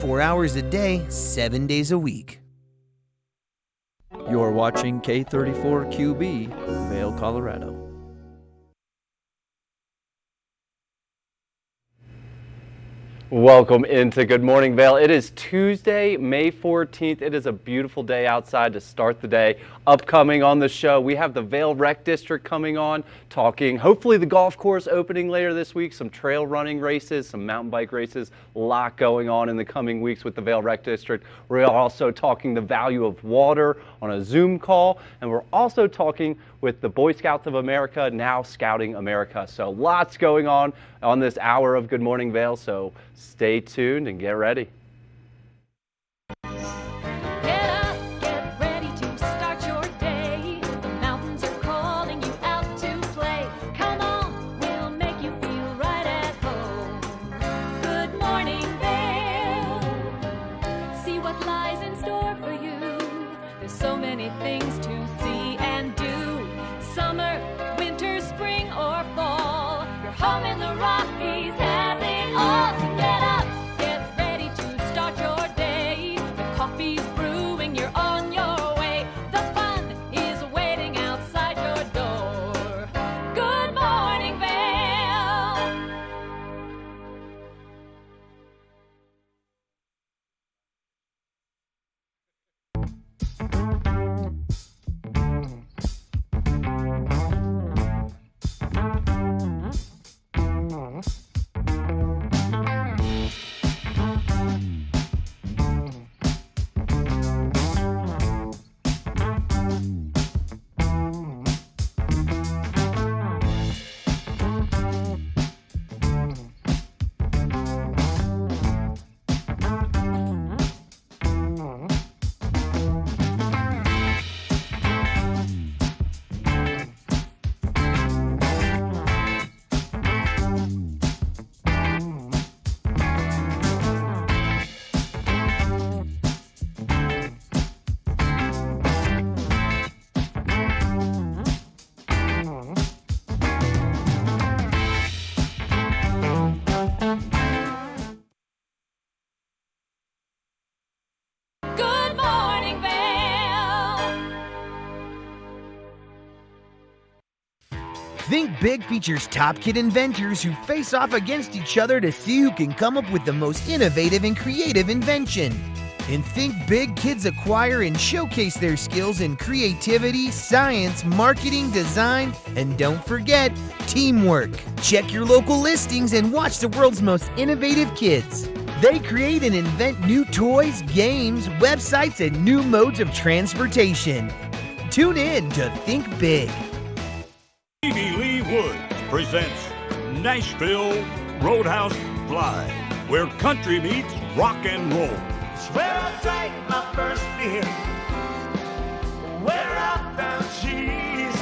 4 hours a day, 7 days a week. You're watching K34QB, Vail, Colorado. Welcome into Good Morning Vail. It is Tuesday, May 14th. It is a beautiful day outside to start the day. Upcoming on the show, we have the Vail Rec District coming on, talking hopefully the golf course opening later this week, some trail running races, some mountain bike races, a lot going on in the coming weeks with the Vail Rec District. We're also talking the value of water on a Zoom call, and we're also talking with the Boy Scouts of America, now Scouting America. So lots going on this hour of Good Morning Vail, so stay tuned and get ready. Get up, get ready to start your day. The mountains are calling you out to play. Come on, we'll make you feel right at home. Good morning, Vail. See what lies in store for you. There's so many things to see and do. Summer, winter, spring, or fall. Your home in the Rockies has it all. So get up, get ready to start your day. The coffee's brewing, you're on your way. The fun is waiting outside your door. Good morning, Vail. Good morning, Vail. Think Big features top kid inventors who face off against each other to see who can come up with the most innovative and creative invention. In Think Big, kids acquire and showcase their skills in creativity, science, marketing, design, and don't forget, teamwork. Check your local listings and watch the world's most innovative kids. They create and invent new toys, games, websites, and new modes of transportation. Tune in to Think Big. Stevie Lee Woods presents Nashville Roadhouse Live, where country meets rock and roll. It's where I drank my first beer, where I found Jesus,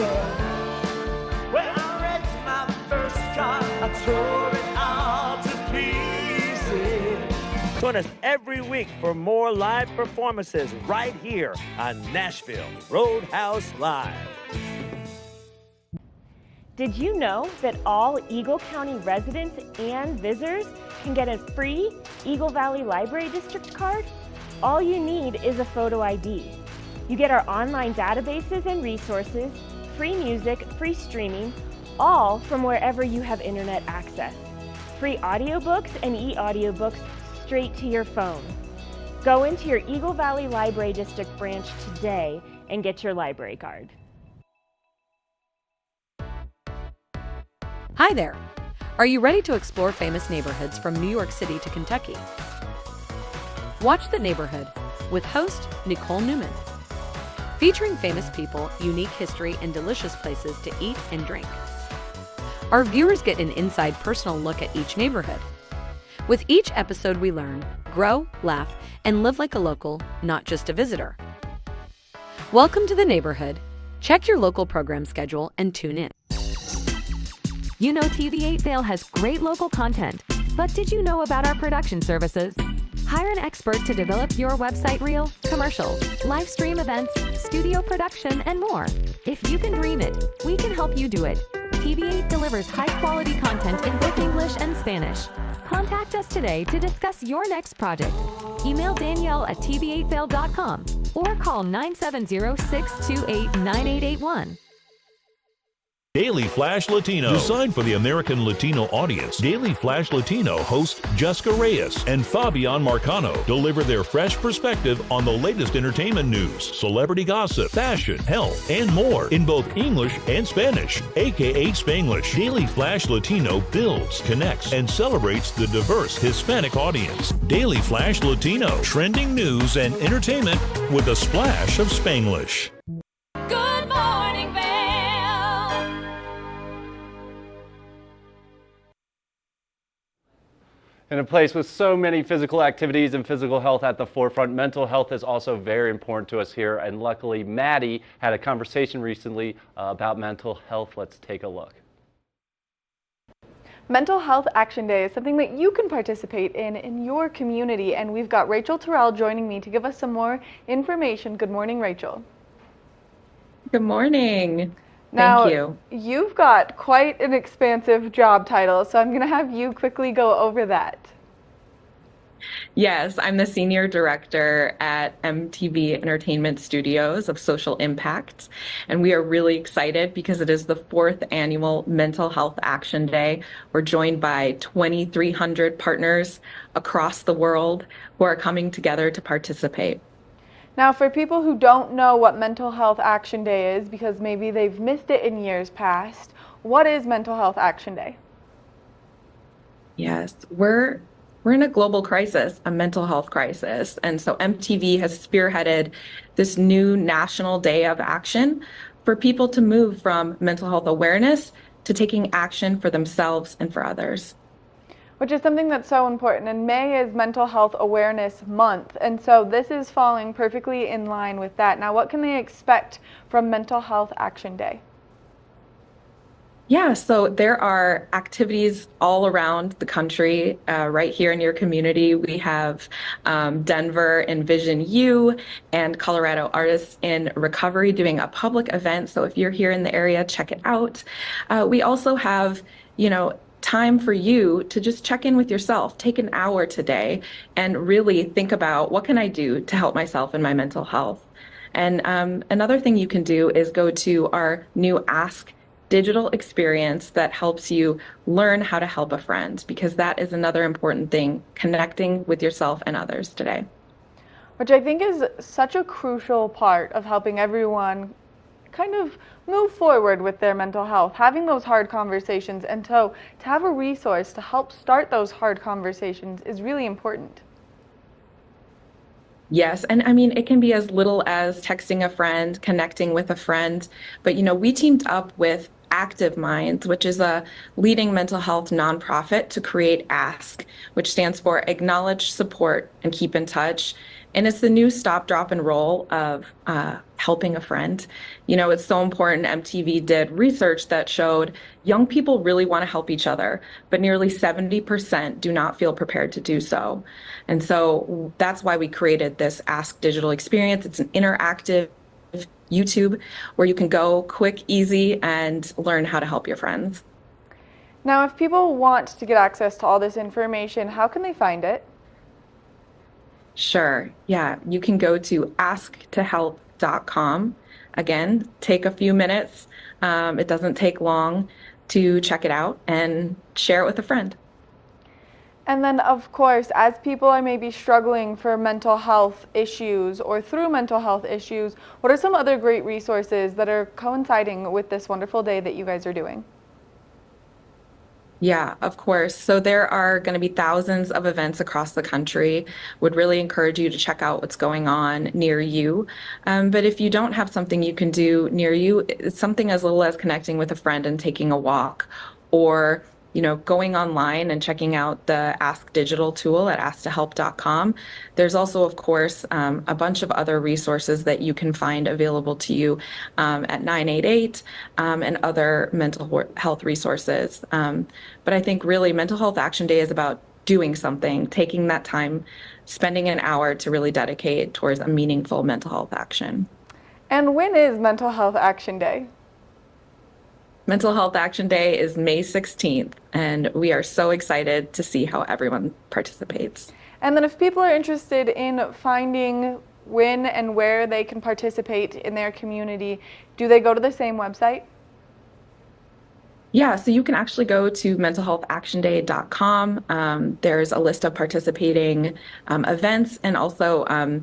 where I wrecked my first car, I tore it all to pieces. Join us every week for more live performances right here on Nashville Roadhouse Live. Did you know that all Eagle County residents and visitors can get a free Eagle Valley Library District card? All you need is a photo ID. You get our online databases and resources, free music, free streaming, all from wherever you have internet access. Free audiobooks and e-audiobooks straight to your phone. Go into your Eagle Valley Library District branch today and get your library card. Hi there! Are you ready to explore famous neighborhoods from New York City to Kentucky? Watch The Neighborhood with host Nicole Newman. Featuring famous people, unique history, and delicious places to eat and drink. Our viewers get an inside personal look at each neighborhood. With each episode we learn, grow, laugh, and live like a local, not just a visitor. Welcome to The Neighborhood. Check your local program schedule and tune in. You know TV8 Vail has great local content, but did you know about our production services? Hire an expert to develop your website reel, commercials, live stream events, studio production, and more. If you can dream it, we can help you do it. TV8 delivers high-quality content in both English and Spanish. Contact us today to discuss your next project. Email Danielle at tv8vail.com or call 970-628-9881. Daily Flash Latino. Designed for the American Latino audience, Daily Flash Latino hosts Jessica Reyes and Fabian Marcano deliver their fresh perspective on the latest entertainment news, celebrity gossip, fashion, health, and more in both English and Spanish, aka Spanglish. Daily Flash Latino builds, connects, and celebrates the diverse Hispanic audience. Daily Flash Latino, trending news and entertainment with a splash of Spanglish. Good morning, Vail. In a place with so many physical activities and physical health at the forefront, mental health is also very important to us here. And luckily, Maddie had a conversation recently about mental health. Let's take a look. Mental Health Action Day is something that you can participate in your community. And we've got Rachel Terrell joining me to give us some more information. Good morning, Rachel. Good morning. Now, Thank you. You've got quite an expansive job title, so I'm going to have you quickly go over that. Yes, I'm the Senior Director at MTV Entertainment Studios of Social Impact, and we are really excited because it is the 4th annual Mental Health Action Day. We're joined by 2,300 partners across the world who are coming together to participate. Now, for people who don't know what Mental Health Action Day is, because maybe they've missed it in years past, what is Mental Health Action Day? Yes, we're in a global crisis, a mental health crisis. And so MTV has spearheaded this new National Day of Action for people to move from mental health awareness to taking action for themselves and for others. Which is something that's so important. And May is Mental Health Awareness Month. And so this is falling perfectly in line with that. Now, what can they expect from Mental Health Action Day? Yeah, so there are activities all around the country. Right here in your community, we have Denver Envision You and Colorado Artists in Recovery doing a public event. So if you're here in the area, check it out. We also have, time for you to just check in with yourself. Take an hour today and really think about, what can I do to help myself in my mental health? And another thing you can do is go to our new Ask digital experience that helps you learn how to help a friend, because that is another important thing, connecting with yourself and others today. Which I think is such a crucial part of helping everyone kind of move forward with their mental health, having those hard conversations. And so to have a resource to help start those hard conversations is really important. Yes, and I mean, it can be as little as texting a friend, connecting with a friend, but we teamed up with Active Minds, which is a leading mental health nonprofit, to create ASK, which stands for Acknowledge, Support, and Keep in Touch. And it's the new stop, drop, and roll of helping a friend. It's so important. MTV did research that showed young people really want to help each other, but nearly 70% do not feel prepared to do so. And so that's why we created this Ask Digital experience. It's an interactive YouTube where you can go quick, easy, and learn how to help your friends. Now, if people want to get access to all this information, how can they find it? Sure. Yeah, you can go to asktohelp.com. Again, take a few minutes. It doesn't take long to check it out and share it with a friend. And then, of course, as people are maybe struggling for mental health issues or through mental health issues, what are some other great resources that are coinciding with this wonderful day that you guys are doing? Yeah, of course. So there are going to be thousands of events across the country. Would really encourage you to check out what's going on near you. But if you don't have something you can do near you, it's something as little as connecting with a friend and taking a walk, or going online and checking out the Ask Digital tool at asktohelp.com. There's also, of course, a bunch of other resources that you can find available to you at 988 and other mental health resources. But I think really Mental Health Action Day is about doing something, taking that time, spending an hour to really dedicate towards a meaningful mental health action. And when is Mental Health Action Day? Mental Health Action Day is May 16th, and we are so excited to see how everyone participates. And then if people are interested in finding when and where they can participate in their community, do they go to the same website? Yeah, so you can actually go to mentalhealthactionday.com. There's a list of participating events, and also, I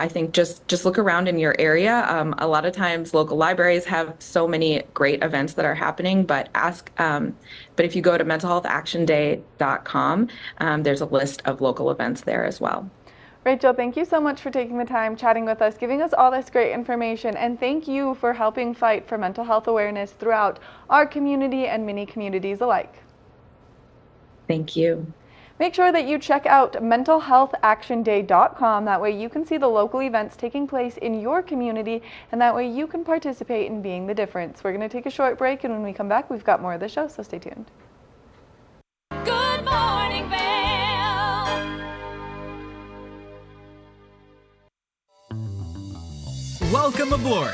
think just look around in your area. A lot of times, local libraries have so many great events that are happening. But if you go to mentalhealthactionday.com, there's a list of local events there as well. Rachel, thank you so much for taking the time, chatting with us, giving us all this great information, and thank you for helping fight for mental health awareness throughout our community and many communities alike. Thank you. Make sure that you check out mentalhealthactionday.com. That way you can see the local events taking place in your community, and that way you can participate in being the difference. We're going to take a short break, and when we come back, we've got more of the show, so stay tuned. Good morning, Vail. Welcome aboard!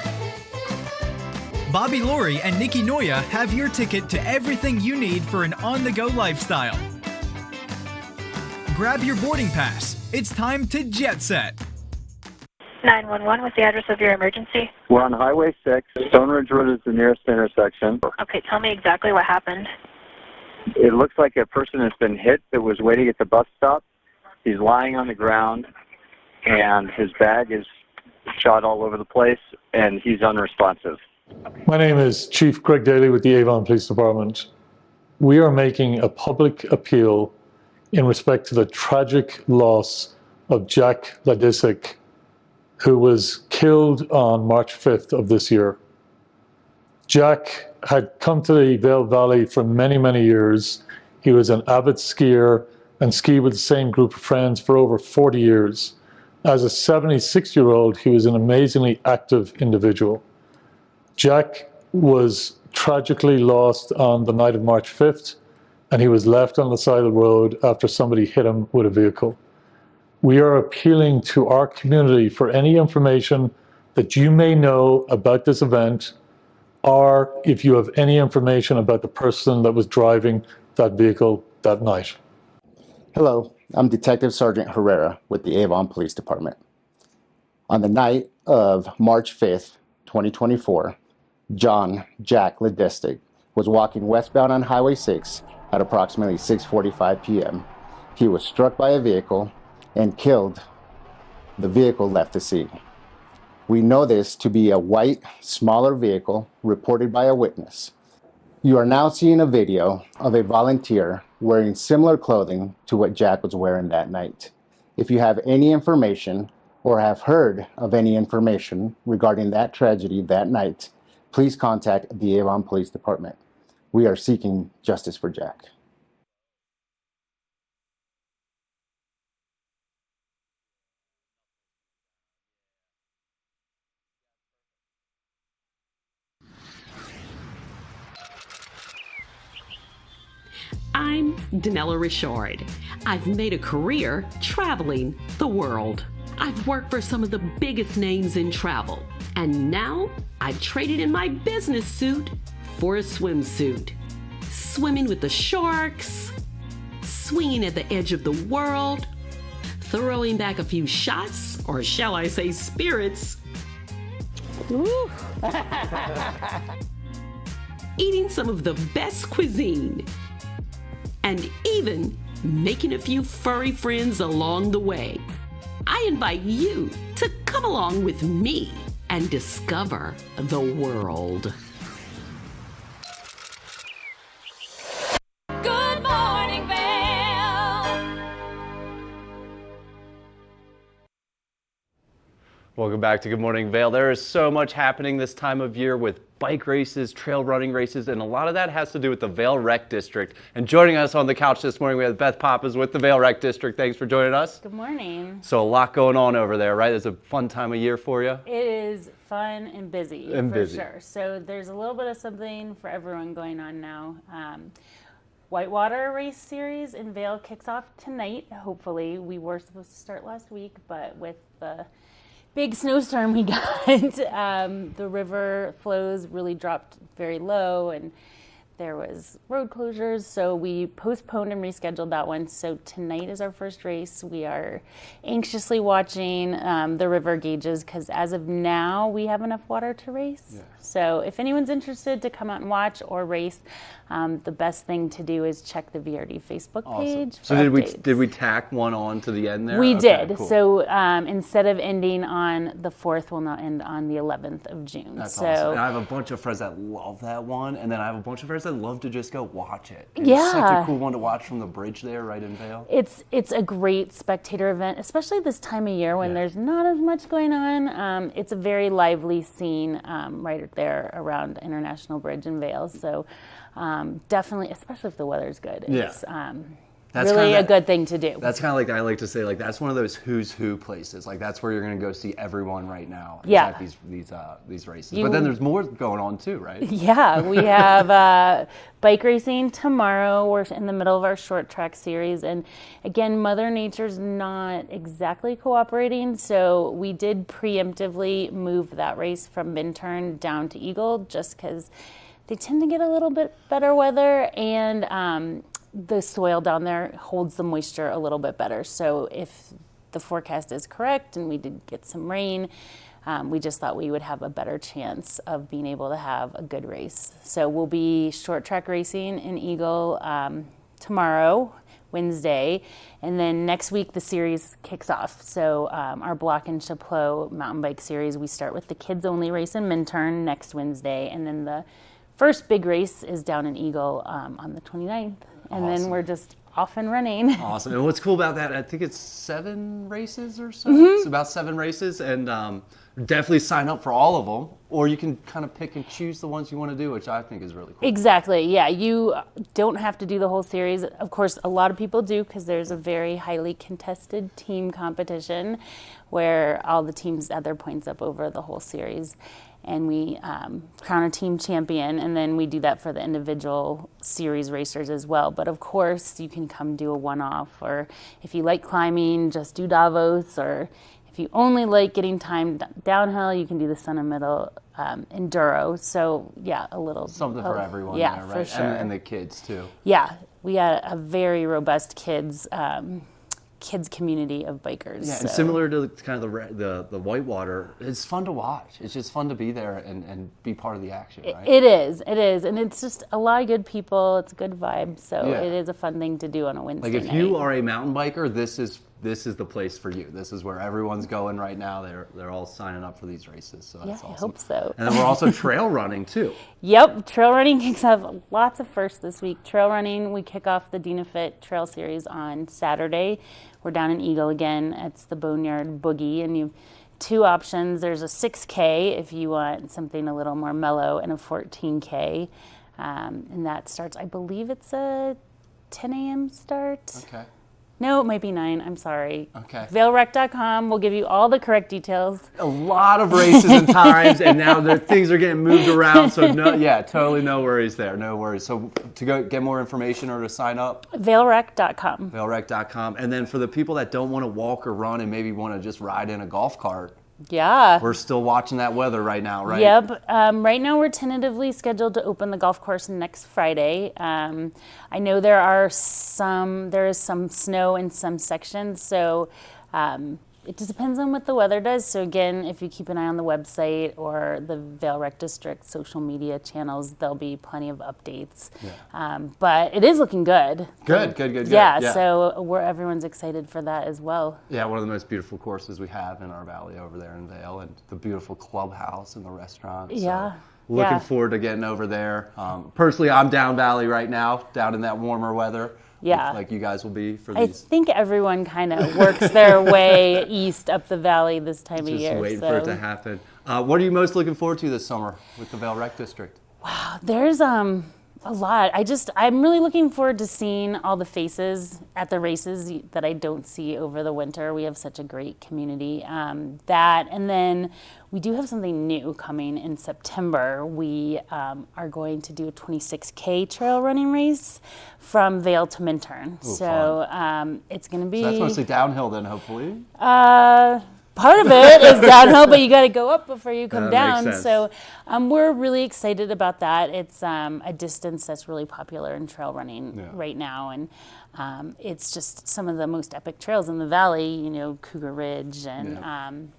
Bobby Laurie and Nikki Noya have your ticket to everything you need for an on-the-go lifestyle. Grab your boarding pass. It's time to jet set. 911, what's the address of your emergency? We're on Highway 6. Stone Ridge Road is the nearest intersection. Okay, tell me exactly what happened. It looks like a person has been hit that was waiting at the bus stop. He's lying on the ground, and his bag is shot all over the place, and he's unresponsive. My name is Chief Greg Daly with the Avon Police Department. We are making a public appeal in respect to the tragic loss of Jack Ladisic, who was killed on March 5th of this year. Jack had come to the Vail Valley for many, many years. He was an avid skier and skied with the same group of friends for over 40 years. As a 76-year-old, he was an amazingly active individual. Jack was tragically lost on the night of March 5th, and he was left on the side of the road after somebody hit him with a vehicle. We are appealing to our community for any information that you may know about this event, or if you have any information about the person that was driving that vehicle that night. Hello, I'm Detective Sergeant Herrera with the Avon Police Department. On the night of March 5th, 2024, Jack Ladisic was walking westbound on Highway 6 at approximately 6:45 p.m. He was struck by a vehicle and killed. The vehicle left the scene. We know this to be a white, smaller vehicle reported by a witness. You are now seeing a video of a volunteer wearing similar clothing to what Jack was wearing that night. If you have any information or have heard of any information regarding that tragedy that night, please contact the Avon Police Department. We are seeking justice for Jack. I'm Danella Richard. I've made a career traveling the world. I've worked for some of the biggest names in travel, and now I've traded in my business suit for a swimsuit. Swimming with the sharks, swinging at the edge of the world, throwing back a few shots, or shall I say spirits. Eating some of the best cuisine, and even making a few furry friends along the way. I invite you to come along with me and discover the world. Good morning, Vail. Welcome back to Good Morning Vail. There is so much happening this time of year with bike races, trail running races, and a lot of that has to do with the Vail Rec District. And joining us on the couch this morning, we have Beth Pappas with the Vail Rec District. Thanks for joining us. Good morning. So a lot going on over there, right? It's a fun time of year for you. It is fun and busy, And for busy. sure. So there's a little bit of something for everyone going on now. Whitewater Race Series in Vail kicks off tonight, hopefully. We were supposed to start last week, but with the big snowstorm we got. The river flows really dropped very low, and there was road closures, so we postponed and rescheduled that one. So tonight is our first race. We are anxiously watching the river gauges because as of now, we have enough water to race. Yeah. So if anyone's interested to come out and watch or race, the best thing to do is check the VRD Facebook page. So did we tack one on to the end there? We Okay, did. cool. So instead of ending on the 4th, we'll now end on the 11th of June. That's so awesome. And I have a bunch of friends that love that one, and then I have a bunch of friends that love to just go watch it. And It's such Yeah. a cool one to watch from the bridge there, right in Vail. It's a great spectator event, especially this time of year when there's not as much going on. It's a very lively scene right there around International Bridge in Vail. So definitely, especially if the weather's good, it's That's really kinda a good thing to do. That's kind of like, I like to say, like, that's one of those who's who places. Like, that's where you're going to go see everyone right now Yeah. at these races. But then there's more going on too, right? Yeah, we have bike racing tomorrow. We're in the middle of our short track series. And again, Mother Nature's not exactly cooperating. So we did preemptively move that race from Minturn down to Eagle just because they tend to get a little bit better weather, and the soil down there holds the moisture a little bit better. So if the forecast is correct and we did get some rain, we just thought we would have a better chance of being able to have a good race. So we'll be short track racing in Eagle tomorrow, Wednesday, and then next week the series kicks off. So our Block and Chapleau mountain bike series, we start with the kids only race in Minturn next Wednesday, and then the first big race is down in Eagle on the 29th. And then we're just off and running. Awesome. And what's cool about that, I think it's 7 races or so. Mhm. It's about 7 races, and definitely sign up for all of them, or you can kind of pick and choose the ones you want to do, which I think is really cool. Exactly. Yeah, you don't have to do the whole series. Of course, a lot of people do because there's a very highly contested team competition where all the teams add their points up over the whole series. And we crown a team champion, and then we do that for the individual series racers as well. But of course, you can come do a one-off, or if you like climbing, just do Davos, or if you only like getting time downhill, you can do the Sun and Middle Enduro. So yeah, a little Something for everyone yeah, there, right? For sure. And the kids too. Yeah, we had a very robust kids community of bikers. Yeah, so. and similar to kind of the whitewater, it's fun to watch. It's just fun to be there and be part of the action, right? It is, and it's just a lot of good people. It's a good vibe, so Yeah. it is a fun thing to do on a Wednesday Like if night. you are a mountain biker, this is the place for you. This is where everyone's going right now. They're all signing up for these races, so that's awesome. I hope so. And then we're also trail running too. Yep, trail running kicks off. Lots of firsts this week. Trail running, we kick off the Dina Fit Trail Series on Saturday. We're down in Eagle again. It's the Boneyard Boogie, and you have 2 options. There's a 6K if you want something a little more mellow, and a 14K. And that starts, I believe it's a 10 a.m. start. Okay. No, it might be 9. I'm sorry. Okay. VailRec.com will give you all the correct details. A lot of races and times, and now things are getting moved around. So totally no worries there. No worries. So to go get more information or to sign up, VailRec.com. VailRec.com. And then for the people that don't want to walk or run and maybe want to just ride in a golf cart, Yeah. we're still watching that weather right now, right? Yep. Right now we're tentatively scheduled to open the golf course next Friday. I know there is some snow in some sections, so it just depends on what the weather does. So again, if you keep an eye on the website or the Vail Rec District social media channels, there'll be plenty of updates. Yeah. But it is looking good. Good. Yeah, so everyone's excited for that as well. Yeah, one of the most beautiful courses we have in our valley over there in Vail, and the beautiful clubhouse and the restaurant. Yeah. So looking forward to getting over there. Personally, I'm down valley right now, down in that warmer weather. Yeah. Like you guys will be for I these. think everyone kind of works their way east up the valley this time of year. Just waiting for it to happen. What are you most looking forward to this summer with the Vail Rec District? There's a lot. I'm really looking forward to seeing all the faces at the races that I don't see over the winter. We have such a great community. And then we do have something new coming in September. We are going to do a 26K trail running race from Vail to Minturn. Ooh, so it's going to be. So that's mostly downhill then, hopefully. part of it is downhill, but you got to go up before you come That down. makes sense. So we're really excited about that. It's a distance that's really popular in trail running right now, and it's just some of the most epic trails in the valley. You know, Cougar Ridge and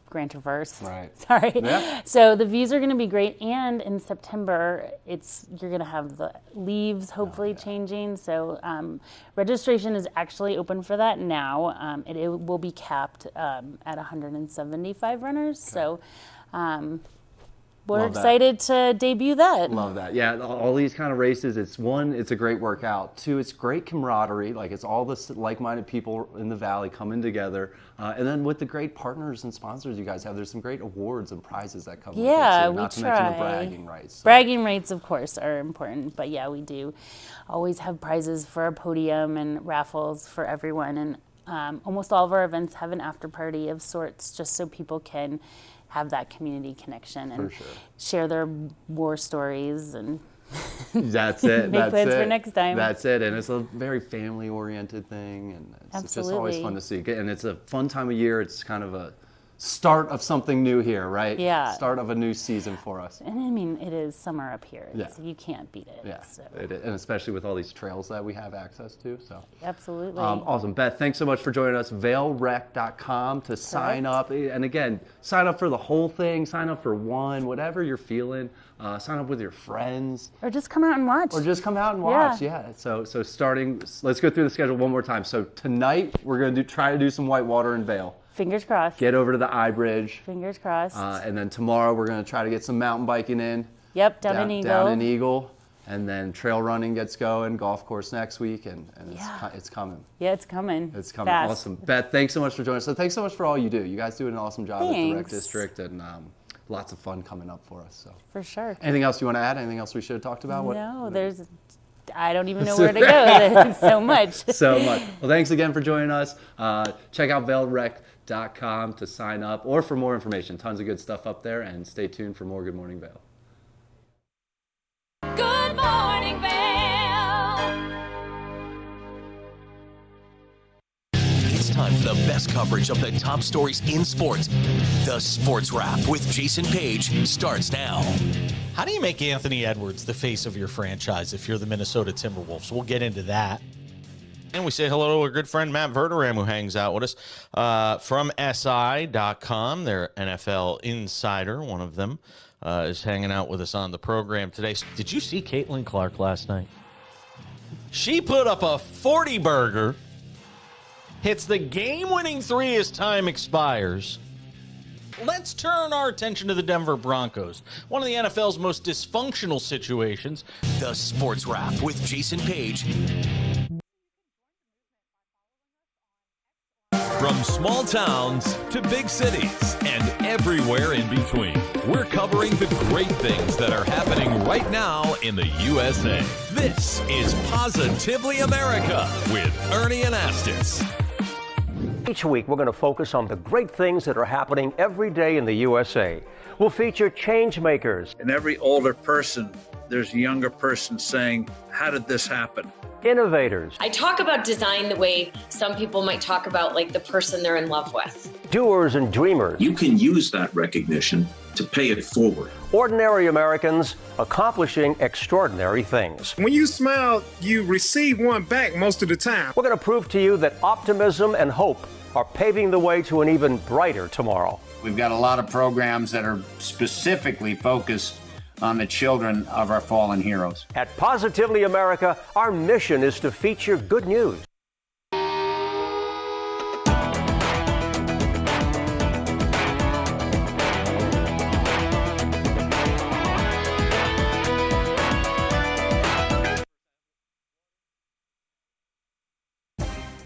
Grand Traverse. Right. Sorry. Yeah. So the views are going to be great, and in September, you're going to have the leaves hopefully changing. So registration is actually open for that now. It will be capped at 175 runners. So we're Love that. excited to debut that. Love that. Yeah, all these kind of races, it's a great workout. Two, it's great camaraderie. Like, it's all the like-minded people in the valley coming together. And then with the great partners and sponsors you guys have, there's some great awards and prizes that come with it, too. We Not to try. mention the bragging rights. Bragging rights, of course, are important. But yeah, we do always have prizes for our podium and raffles for everyone. And almost all of our events have an after party of sorts, just so people can have that community connection and share their war stories and That's it. make plans for next time. That's it. And it's a very family-oriented thing, and it's just always fun to see. And it's a fun time of year. It's kind of a start of something new here, right? Yeah. Start of a new season for us. And I mean, it is summer up here. Yeah. You can't beat it. Yeah, So. it is. And especially with all these trails that we have access to. So Absolutely. Awesome. Beth, thanks so much for joining us. VailRec.com to sign up. And again, sign up for the whole thing. Sign up for one, whatever you're feeling. Sign up with your friends. Or just come out and watch. Yeah. So starting, let's go through the schedule one more time. So tonight, we're going to try to do some whitewater in Vail. Fingers crossed. Get over to the I Bridge. Fingers crossed. And then tomorrow, we're going to try to get some mountain biking in. Yep, down in Eagle. Down in Eagle. And then trail running gets going, golf course next week, and it's coming. Yeah, it's coming. It's coming. Fast. Awesome. Beth, thanks so much for joining us. So thanks so much for all you do. You guys do an awesome job at the Rec Thanks. District, and lots of fun coming up for us. So. For sure. Anything else you want to add? Anything else we should have talked about? No, I don't even know where to go. There's so much. So much. Well, thanks again for joining us. Check out VailRec.com to sign up or for more information. Tons of good stuff up there, and stay tuned for more Good Morning Vail. Good morning, Vail. It's time for the best coverage of the top stories in sports. The Sports Wrap with Jason Page starts now. How do you make Anthony Edwards the face of your franchise if you're the Minnesota Timberwolves? We'll get into that. And we say hello to our good friend Matt Verderam, who hangs out with us from SI.com. Their NFL insider, one of them, is hanging out with us on the program today. Did you see Caitlin Clark last night? She put up a 40-burger, hits the game-winning three as time expires. Let's turn our attention to the Denver Broncos, one of the NFL's most dysfunctional situations. The Sports Wrap with Jason Page. From small towns to big cities and everywhere in between, we're covering the great things that are happening right now in the USA. This is Positively America with Ernie Anastas. Each week, we're going to focus on the great things that are happening every day in the USA. We'll feature change makers. In every older person, there's a younger person saying, how did this happen? Innovators. I talk about design the way some people might talk about like the person they're in love with. Doers and dreamers. You can use that recognition to pay it forward. Ordinary Americans accomplishing extraordinary things. When you smile, you receive one back most of the time. We're going to prove to you that optimism and hope are paving the way to an even brighter tomorrow. We've got a lot of programs that are specifically focused on the children of our fallen heroes. At Positively America, our mission is to feature good news.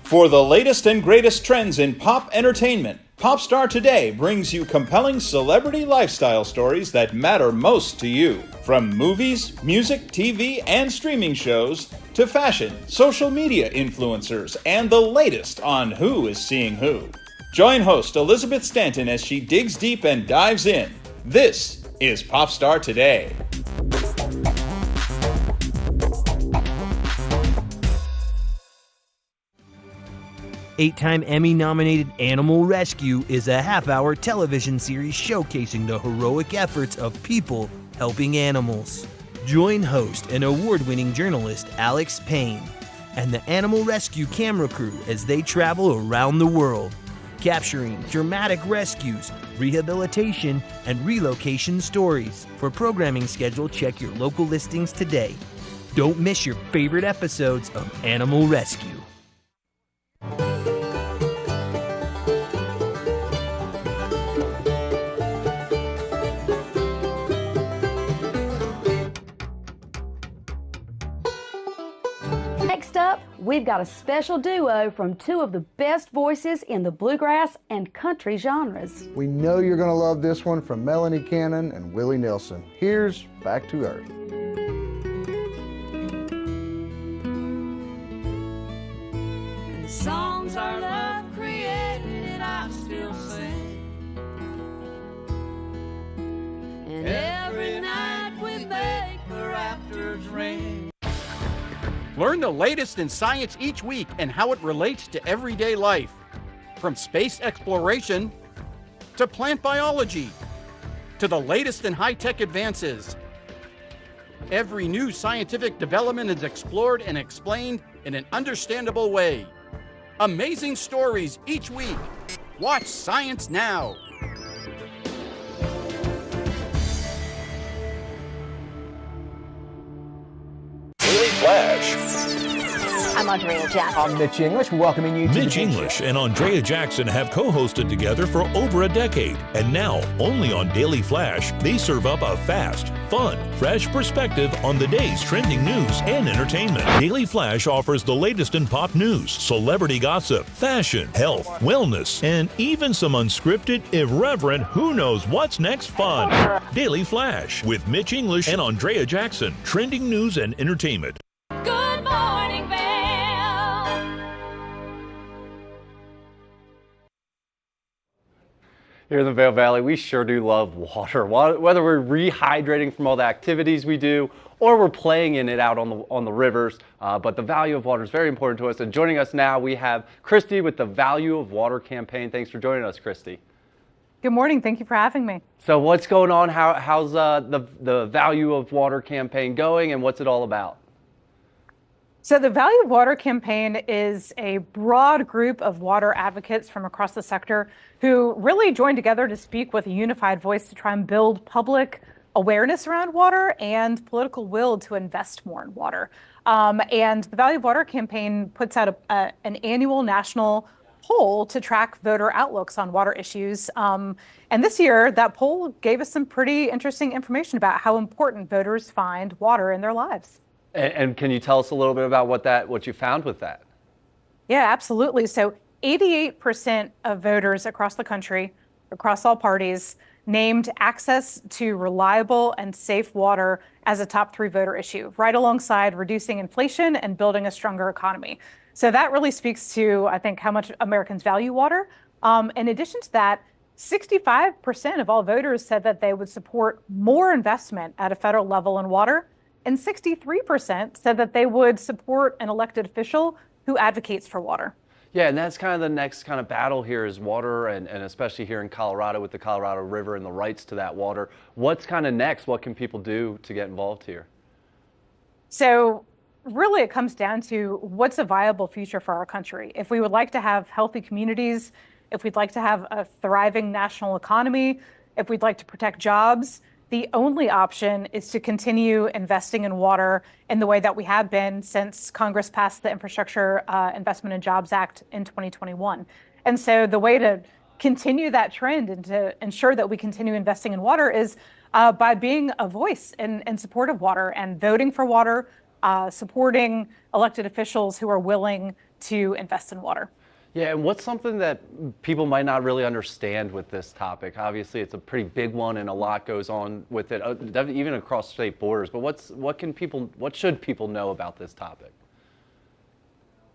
For the latest and greatest trends in pop entertainment, Popstar Today brings you compelling celebrity lifestyle stories that matter most to you. From movies, music, TV, and streaming shows, to fashion, social media influencers, and the latest on who is seeing who. Join host Elizabeth Stanton as she digs deep and dives in. This is Popstar Today. 8-time Emmy-nominated Animal Rescue is a half-hour television series showcasing the heroic efforts of people helping animals. Join host and award-winning journalist Alex Payne and the Animal Rescue camera crew as they travel around the world, capturing dramatic rescues, rehabilitation, and relocation stories. For programming schedule, check your local listings today. Don't miss your favorite episodes of Animal Rescue. Next up, we've got a special duo from two of the best voices in the bluegrass and country genres. We know you're going to love this one from Melanie Cannon and Willie Nelson. Here's Back to Earth. Songs our love created, I still sing. And every night we make the rafters ring. Learn the latest in science each week and how it relates to everyday life. From space exploration to plant biology to the latest in high-tech advances. Every new scientific development is explored and explained in an understandable way. Amazing stories each week. Watch Science Now. Daily Flash. I'm Andrea Jackson. I'm Mitch English, welcoming you to Mitch English and Andrea Jackson have co-hosted together for over a decade. And now, only on Daily Flash, they serve up a fast, fun, fresh perspective on the day's trending news and entertainment. Daily Flash offers the latest in pop news, celebrity gossip, fashion, health, wellness, and even some unscripted, irreverent, who knows what's next fun. Daily Flash with Mitch English and Andrea Jackson. Trending news and entertainment. Good morning, Vail. Here in the Vail Valley, we sure do love water. Whether we're rehydrating from all the activities we do, or we're playing in it out on the rivers, but the value of water is very important to us. And joining us now, we have Christy with the Value of Water campaign. Thanks for joining us, Christy. Good morning. Thank you for having me. So what's going on? How's the Value of Water campaign going, and what's it all about? So the Value of Water campaign is a broad group of water advocates from across the sector who really joined together to speak with a unified voice to try and build public awareness around water and political will to invest more in water. And the Value of Water campaign puts out an annual national poll to track voter outlooks on water issues. And this year, that poll gave us some pretty interesting information about how important voters find water in their lives. And can you tell us a little bit about what you found with that? Yeah, absolutely. So 88% of voters across the country, across all parties, named access to reliable and safe water as a top 3 voter issue, right alongside reducing inflation and building a stronger economy. So that really speaks to, I think, how much Americans value water. In addition to that, 65% of all voters said that they would support more investment at a federal level in water, and 63% said that they would support an elected official who advocates for water. Yeah, and that's kind of the next kind of battle here is water, and especially here in Colorado with the Colorado River and the rights to that water. What's kind of next? What can people do to get involved here? So really it comes down to what's a viable future for our country. If we would like to have healthy communities, if we'd like to have a thriving national economy, if we'd like to protect jobs, the only option is to continue investing in water in the way that we have been since Congress passed the Infrastructure Investment and Jobs Act in 2021. And so the way to continue that trend and to ensure that we continue investing in water is by being a voice in support of water and voting for water, supporting elected officials who are willing to invest in water. Yeah, and what's something that people might not really understand with this topic? Obviously, it's a pretty big one, and a lot goes on with it, even across state borders. But what should people know about this topic?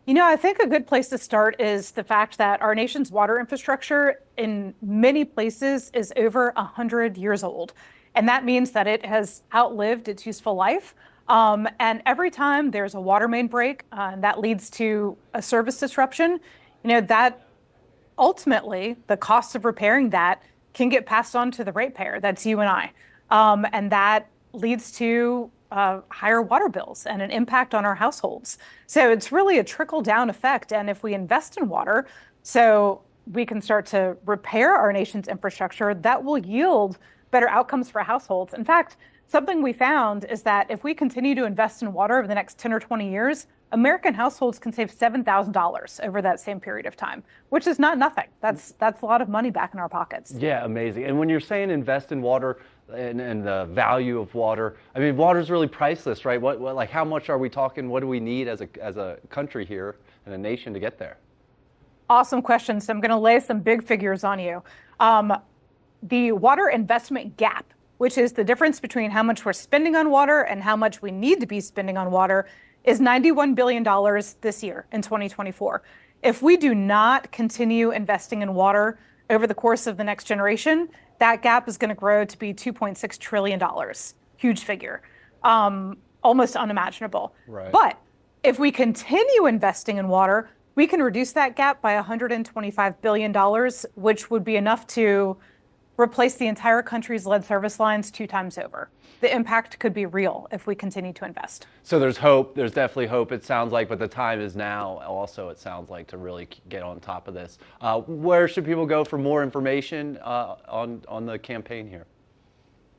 You know, I think a good place to start is the fact that our nation's water infrastructure in many places is over 100 years old. And that means that it has outlived its useful life. And every time there's a water main break that leads to a service disruption, that ultimately the cost of repairing that can get passed on to the ratepayer. That's you and I. And that leads to higher water bills and an impact on our households. So it's really a trickle-down effect. And if we invest in water, so we can start to repair our nation's infrastructure, that will yield better outcomes for households. In fact, something we found is that if we continue to invest in water over the next 10 or 20 years, American households can save $7,000 over that same period of time, which is not nothing. That's a lot of money back in our pockets. Yeah, amazing. And when you're saying invest in water and the value of water, I mean, water is really priceless, right? What like how much are we talking? What do we need as a country here and a nation to get there? Awesome question. So I'm going to lay some big figures on you. The water investment gap, which is the difference between how much we're spending on water and how much we need to be spending on water, is $91 billion this year in 2024. If we do not continue investing in water over the course of the next generation, that gap is going to grow to be $2.6 trillion. Huge figure. Almost unimaginable. Right. But if we continue investing in water, we can reduce that gap by $125 billion, which would be enough to replace the entire country's lead service lines 2 times over. The impact could be real if we continue to invest. So there's hope. There's definitely hope, it sounds like, but the time is now also, it sounds like, to really get on top of this. Where should people go for more information on the campaign here?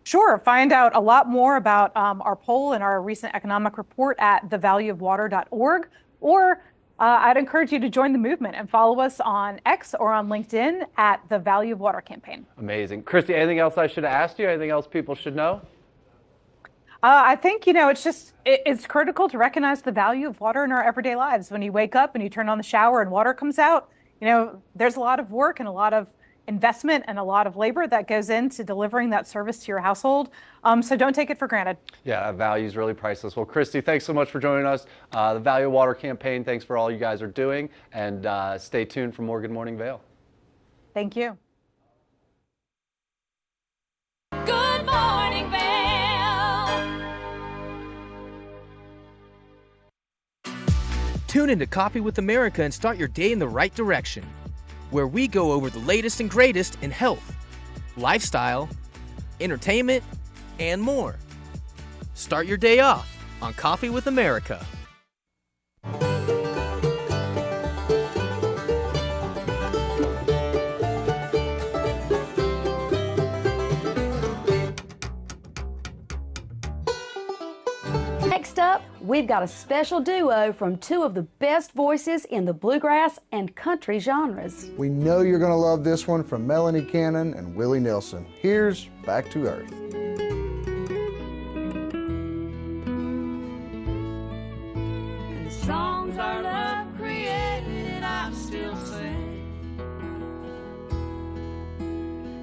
Sure. Find out a lot more about our poll and our recent economic report at thevalueofwater.org, or I'd encourage you to join the movement and follow us on X or on LinkedIn at the Value of Water campaign. Amazing. Christy, anything else I should have asked you? Anything else people should know? I think, it's critical to recognize the value of water in our everyday lives. When you wake up and you turn on the shower and water comes out, there's a lot of work and a lot of investment and a lot of labor that goes into delivering that service to your household. So don't take it for granted. Yeah, that value is really priceless. Well, Christy, thanks so much for joining us. The Value of Water campaign, thanks for all you guys are doing. And stay tuned for more Good Morning Vail. Thank you. Good morning, Vail. Tune into Coffee with America and start your day in the right direction, where we go over the latest and greatest in health, lifestyle, entertainment, and more. Start your day off on Coffee with America. Next up, we've got a special duo from 2 of the best voices in the bluegrass and country genres. We know you're going to love this one from Melanie Cannon and Willie Nelson. Here's Back to Earth. And the songs our love created, I still sing.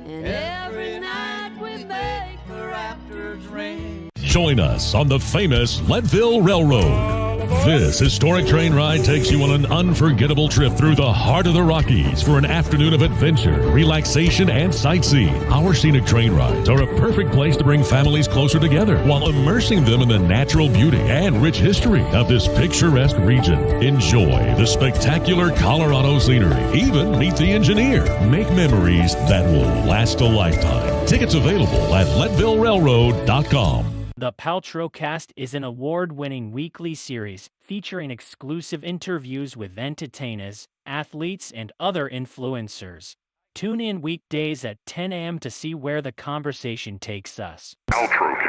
And every night we make the rafters ring. Join us on the famous Leadville Railroad. This historic train ride takes you on an unforgettable trip through the heart of the Rockies for an afternoon of adventure, relaxation, and sightseeing. Our scenic train rides are a perfect place to bring families closer together while immersing them in the natural beauty and rich history of this picturesque region. Enjoy the spectacular Colorado scenery. Even meet the engineer. Make memories that will last a lifetime. Tickets available at LeadvilleRailroad.com. The Paltrow Cast is an award-winning weekly series featuring exclusive interviews with entertainers, athletes, and other influencers. Tune in weekdays at 10 a.m. to see where the conversation takes us. Paltrow Cast.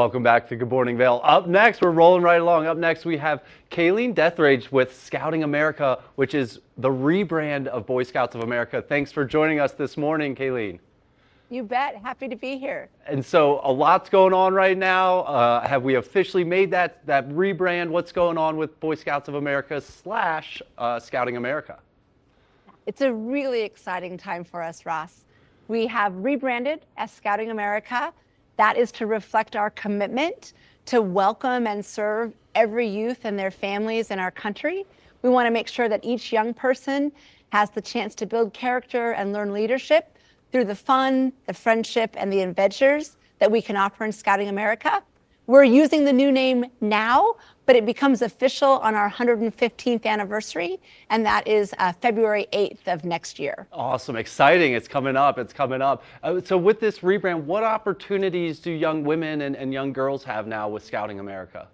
Welcome back to Good Morning Vail. Up next, we're rolling right along. Up next, we have Kayleen Deatherage with Scouting America, which is the rebrand of Boy Scouts of America. Thanks for joining us this morning, Kayleen. You bet. Happy to be here. And so a lot's going on right now. Have we officially made that rebrand? What's going on with Boy Scouts of America / Scouting America? It's a really exciting time for us, Ross. We have rebranded as Scouting America. That is to reflect our commitment to welcome and serve every youth and their families in our country. We want to make sure that each young person has the chance to build character and learn leadership through the fun, the friendship, and the adventures that we can offer in Scouting America. We're using the new name now, but it becomes official on our 115th anniversary, and that is February 8th of next year. Awesome, exciting, it's coming up. So with this rebrand, what opportunities do young women and young girls have now with Scouting America?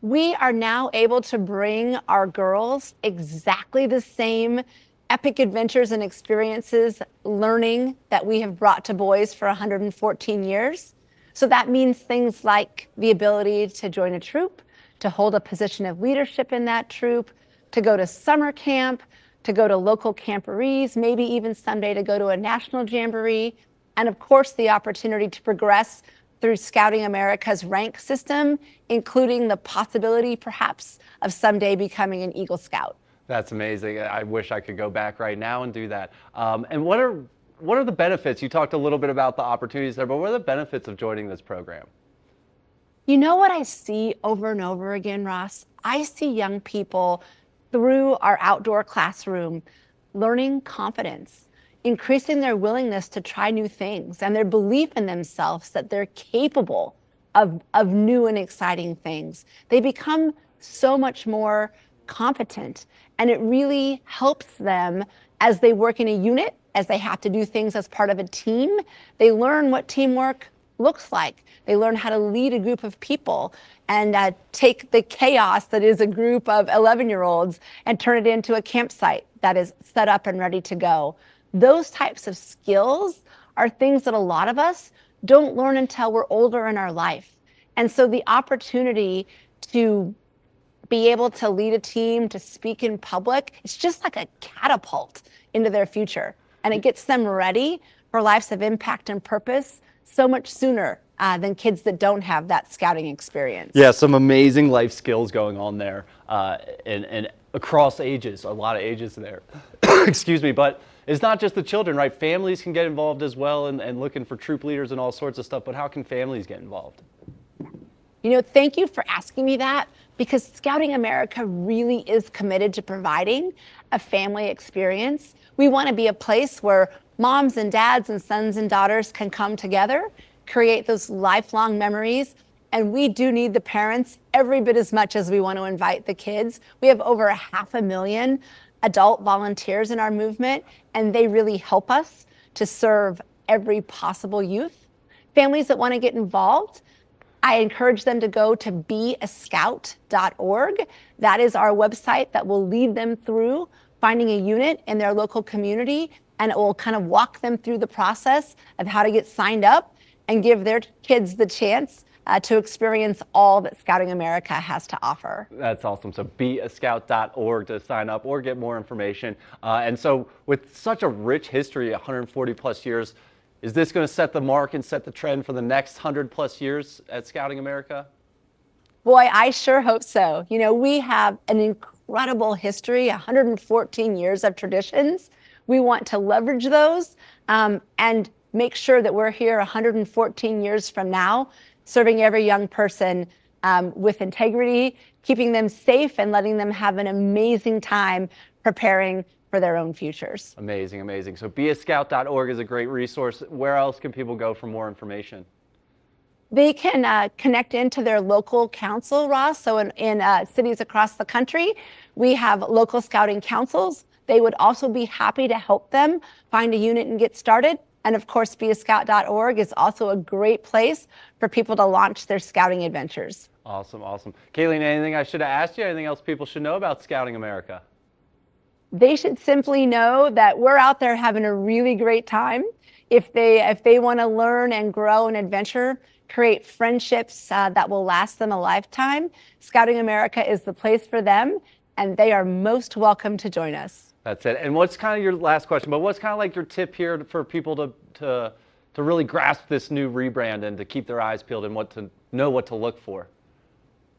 We are now able to bring our girls exactly the same epic adventures and experiences, learning that we have brought to boys for 114 years. So that means things like the ability to join a troop, to hold a position of leadership in that troop, to go to summer camp, to go to local camporees, maybe even someday to go to a national jamboree, and of course the opportunity to progress through Scouting America's rank system, including the possibility perhaps of someday becoming an Eagle Scout. That's amazing. I wish I could go back right now and do that. And what are the benefits? You talked a little bit about the opportunities there, but what are the benefits of joining this program? You know what I see over and over again, Ross? I see young people through our outdoor classroom learning confidence, increasing their willingness to try new things and their belief in themselves that they're capable of new and exciting things. They become so much more competent, and it really helps them as they work in a unit, as they have to do things as part of a team. They learn what teamwork looks like. They learn how to lead a group of people and take the chaos that is a group of 11-year-olds and turn it into a campsite that is set up and ready to go. Those types of skills are things that a lot of us don't learn until we're older in our life. And so the opportunity to be able to lead a team, to speak in public, it's just like a catapult into their future. And it gets them ready for lives of impact and purpose so much sooner than kids that don't have that scouting experience. Yeah, some amazing life skills going on there and across ages, a lot of ages there. Excuse me, but it's not just the children, right? Families can get involved as well and looking for troop leaders and all sorts of stuff, but how can families get involved? You know, thank you for asking me that, because Scouting America really is committed to providing a family experience. We want to be a place where moms and dads and sons and daughters can come together, create those lifelong memories. And we do need the parents every bit as much as we want to invite the kids. We have over 500,000 adult volunteers in our movement, and they really help us to serve every possible youth. Families that want to get involved, I encourage them to go to beascout.org. That is our website that will lead them through finding a unit in their local community, and it will kind of walk them through the process of how to get signed up and give their kids the chance to experience all that Scouting America has to offer. That's awesome. So beascout.org to sign up or get more information. And so with such a rich history, 140 plus years, is this going to set the mark and set the trend for the next 100 plus years at Scouting America? Boy, I sure hope so. You know, we have an incredible history, 114 years of traditions. We want to leverage those and make sure that we're here 114 years from now, serving every young person with integrity, keeping them safe and letting them have an amazing time preparing for their own futures. Amazing, amazing. So beascout.org is a great resource. Where else can people go for more information? They can connect into their local council, Ross. So in cities across the country, we have local scouting councils. They would also be happy to help them find a unit and get started. And of course, beascout.org is also a great place for people to launch their scouting adventures. Awesome, awesome. Kayleen, anything I should have asked you? Anything else people should know about Scouting America? They should simply know that we're out there having a really great time. If they want to learn and grow and adventure, create friendships that will last them a lifetime, Scouting America is the place for them, and they are most welcome to join us. That's it. And what's kind of your last question, but what's kind of like your tip here for people to really grasp this new rebrand and to keep their eyes peeled and what to look for?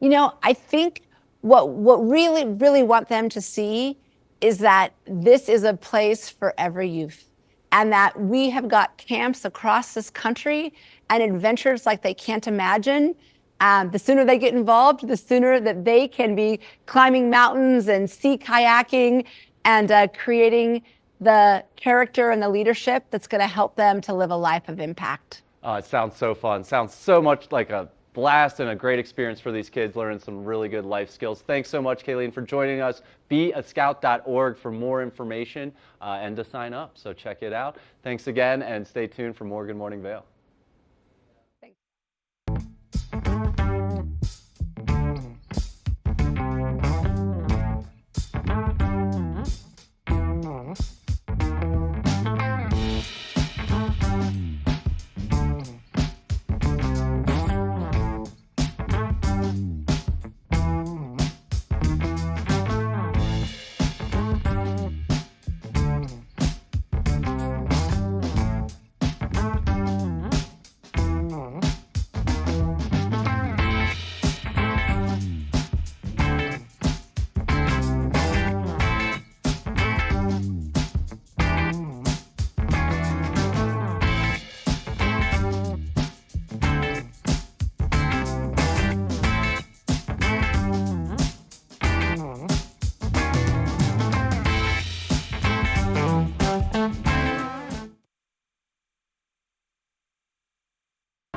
You know, I think what really want them to see is that this is a place for every youth, and that we have got camps across this country and adventures like they can't imagine. The sooner they get involved, the sooner that they can be climbing mountains and sea kayaking and creating the character and the leadership that's going to help them to live a life of impact. It sounds so fun. Sounds so much like a blast and a great experience for these kids learning some really good life skills. Thanks so much, Kayleen, for joining us. beascout.org for more information and to sign up. So check it out. Thanks again, and stay tuned for more Good Morning Vail.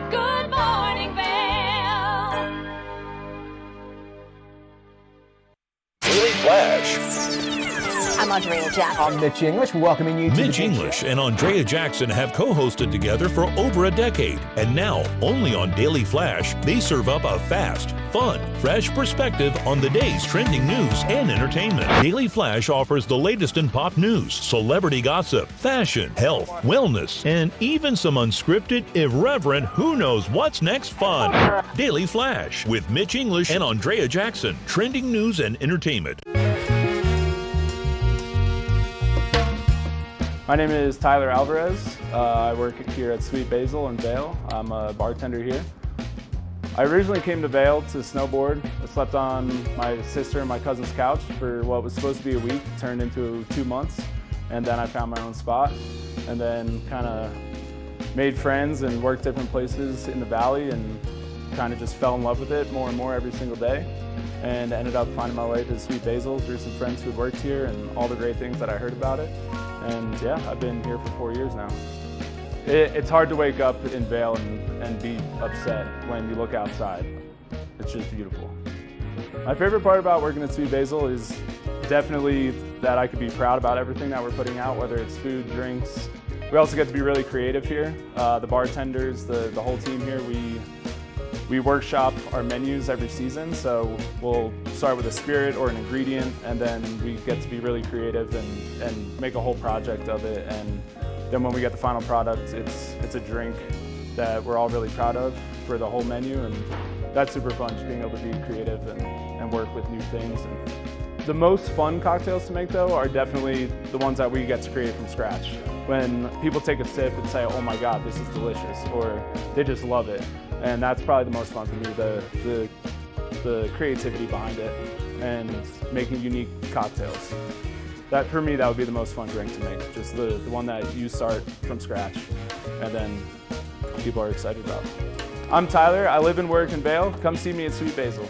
Good morning, Vail. Daily Flash. I'm Andrea Jackson. I'm Mitch English, welcoming you to Mitch English and Andrea Jackson have co-hosted together for over a decade. And now, only on Daily Flash, they serve up a fast, fun, fresh perspective on the day's trending news and entertainment. Daily Flash offers the latest in pop news, celebrity gossip, fashion, health, wellness, and even some unscripted, irreverent, who knows what's next fun. Daily Flash with Mitch English and Andrea Jackson. Trending news and entertainment. My name is Tyler Alvarez. I work here at Sweet Basil in Vail. I'm a bartender here. I originally came to Vail to snowboard. I slept on my sister and my cousin's couch for what was supposed to be a week, turned into 2 months, and then I found my own spot, and then kind of made friends and worked different places in the valley and kind of just fell in love with it more and more every single day, and ended up finding my way to Sweet Basil through some friends who worked here and all the great things that I heard about it. And yeah, I've been here for 4 years now. It's hard to wake up in Vail and be upset when you look outside. It's just beautiful. My favorite part about working at Sweet Basil is definitely that I could be proud about everything that we're putting out, whether it's food, drinks. We also get to be really creative here. The bartenders, the whole team here, we workshop our menus every season, so we'll start with a spirit or an ingredient, and then we get to be really creative and make a whole project of it. And then when we get the final product, it's a drink that we're all really proud of for the whole menu, and that's super fun, just being able to be creative and work with new things. And the most fun cocktails to make, though, are definitely the ones that we get to create from scratch. When people take a sip and say, oh my God, this is delicious, or they just love it. And that's probably the most fun for me, the creativity behind it and making unique cocktails. That, for me, that would be the most fun drink to make, just the one that you start from scratch and then people are excited about. I'm Tyler, I live and work in Vail. Come see me at Sweet Basil.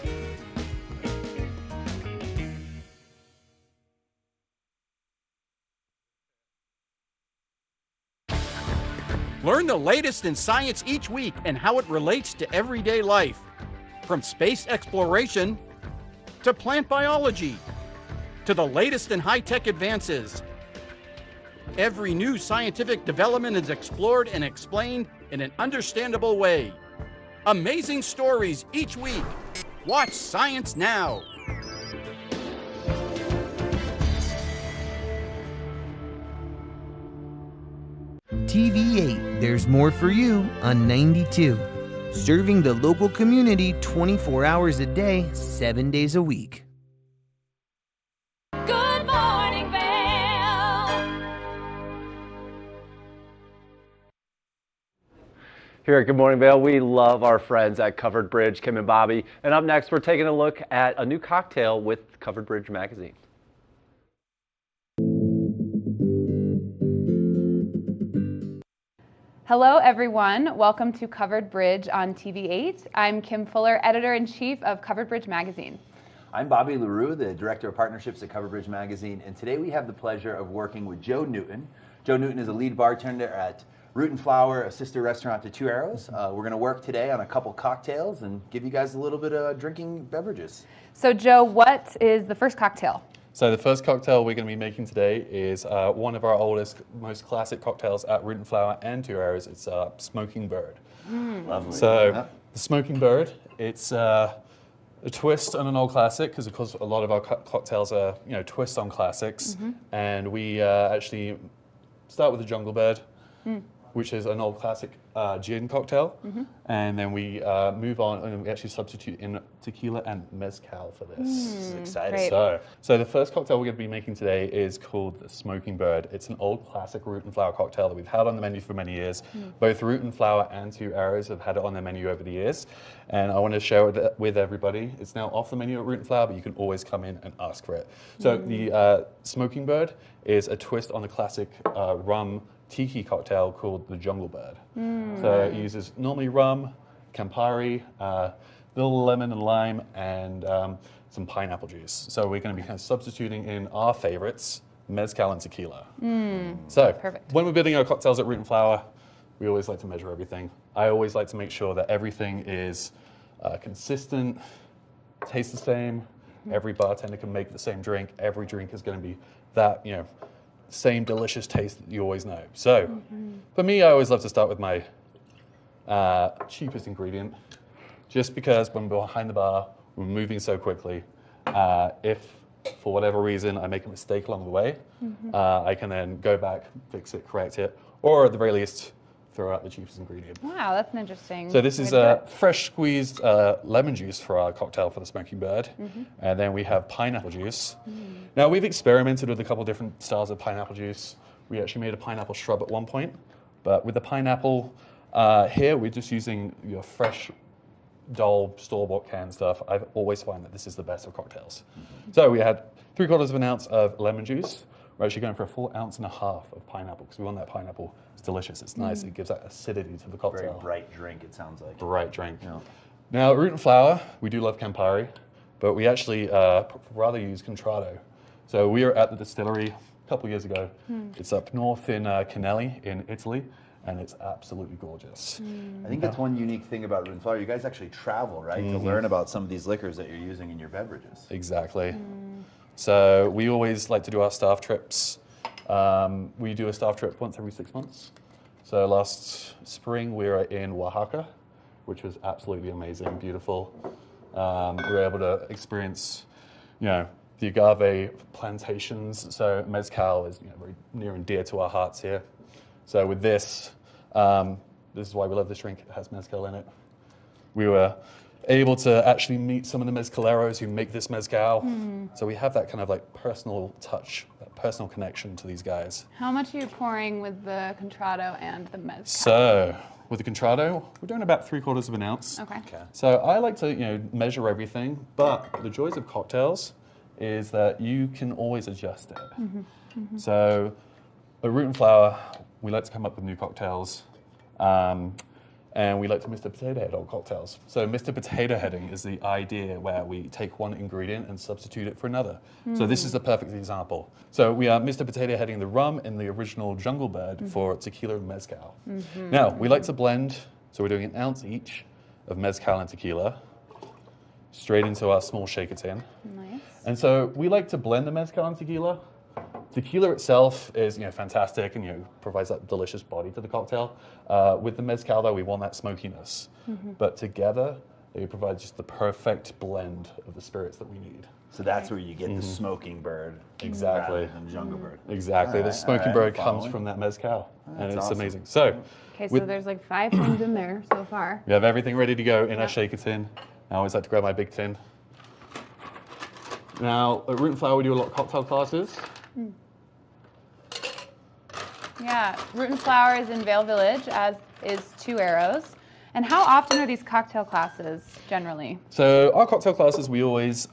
Learn the latest in science each week and how it relates to everyday life. From space exploration to plant biology to the latest in high-tech advances. Every new scientific development is explored and explained in an understandable way. Amazing stories each week. Watch Science Now. TV8, there's more for you on 92. serving the local community 24 hours a day, 7 days a week. Good morning, Vail. Here at Good Morning Vail, we love our friends at Covered Bridge, Kim and Bobby. And up next, we're taking a look at a new cocktail with Covered Bridge magazine. Hello, everyone. Welcome to Covered Bridge on TV8. I'm Kim Fuller, Editor-in-Chief of Covered Bridge Magazine. I'm Bobby LaRue, the Director of Partnerships at Covered Bridge Magazine, and today we have the pleasure of working with Joe Newton. Joe Newton is a lead bartender at Root and Flower, a sister restaurant to Two Arrows. We're going to work today on a couple cocktails and give you guys a little bit of drinking beverages. So, Joe, what is the first cocktail? So the first cocktail we're going to be making today is one of our oldest, most classic cocktails at Root and Flower and Two Arrows. It's Smoking Bird. Lovely. So the Smoking Bird, it's a twist on an old classic because, of course, a lot of our cocktails are, twists on classics. And we actually start with the Jungle Bird, which is an old classic gin cocktail. And then we move on and we actually substitute in tequila and mezcal for this. This is exciting. So the first cocktail we're going to be making today is called the Smoking Bird. It's an old classic Root and Flower cocktail that we've had on the menu for many years. Both Root and Flower and Two Arrows have had it on their menu over the years. And I want to share it with everybody. It's now off the menu at Root and Flower, but you can always come in and ask for it. So the Smoking Bird is a twist on the classic rum tiki cocktail called the Jungle Bird. So it uses normally rum, Campari, little lemon and lime, and some pineapple juice. So we're going to be kind of substituting in our favorites, mezcal and tequila. So when we're building our cocktails at Root and Flower, we always like to measure everything. I always like to make sure that everything is consistent, tastes the same. Every bartender can make the same drink. Every drink is going to be that, same delicious taste that you always know. So for me, I always love to start with my cheapest ingredient, just because when we're behind the bar, we're moving so quickly. If for whatever reason I make a mistake along the way, I can then go back, fix it, correct it, or at the very least, throw out the cheapest ingredient. Wow, that's an interesting. So this is fresh squeezed lemon juice for our cocktail for the Smoking Bird. And then we have pineapple juice. Now we've experimented with a couple different styles of pineapple juice. We actually made a pineapple shrub at one point, but with the pineapple here, we're just using your fresh Dole store-bought canned stuff. I've always found that this is the best of cocktails. So we had 3/4 of an ounce of lemon juice. We're actually going for a full 1.5 ounces of pineapple because we want that pineapple. It's delicious. It's nice. It gives that acidity to the cocktail. Very bright drink, it sounds like. Bright drink. Yeah. Now, at Root and Flower, we do love Campari, but we actually rather use Contrado. So we were at the distillery a couple years ago. It's up north in Canelli in Italy, and it's absolutely gorgeous. I think that's one unique thing about Root and Flower. You guys actually travel, right, to learn about some of these liquors that you're using in your beverages. Exactly. So we always like to do our staff trips. We do a staff trip once every 6 months. So last spring we were in Oaxaca, which was absolutely amazing, beautiful. We were able to experience, the agave plantations. So mezcal is very near and dear to our hearts here. So with this is why we love this drink. It has mezcal in it. We were able to actually meet some of the mezcaleros who make this mezcal. So we have that kind of personal touch, that personal connection to these guys. How much are you pouring with the Contrado and the mezcal? So with the Contrado, we're doing about 3/4 of an ounce. Okay. So I like to measure everything, but the joys of cocktails is that you can always adjust it. So at Root and Flower, we like to come up with new cocktails. And we like to Mr. Potato Head on cocktails. So Mr. Potato Heading is the idea where we take one ingredient and substitute it for another. So this is the perfect example. So we are Mr. Potato Heading the rum in the original Jungle Bird for tequila and mezcal. Now, we like to blend, so we're doing 1 ounce each of mezcal and tequila straight into our small shaker tin. Nice. And so we like to blend the mezcal and tequila. Tequila itself is fantastic and provides that delicious body to the cocktail. With the mezcal though, we want that smokiness. But together, they provide just the perfect blend of the spirits that we need. So that's where you get the smoking bird. Exactly. Rather than jungle bird. Exactly. All The right, smoking all right, bird comes following. from that mezcal, and That's it's awesome. amazing. So, Okay, so with- there's like 5 things in there so far. we have everything ready to go in our shaker tin. I always like to grab my big tin. Now, at Root and Flower, we do a lot of cocktail classes. Yeah, Root and Flower is in Vail Village, as is Two Arrows. And how often are these cocktail classes generally? So our cocktail classes, we always,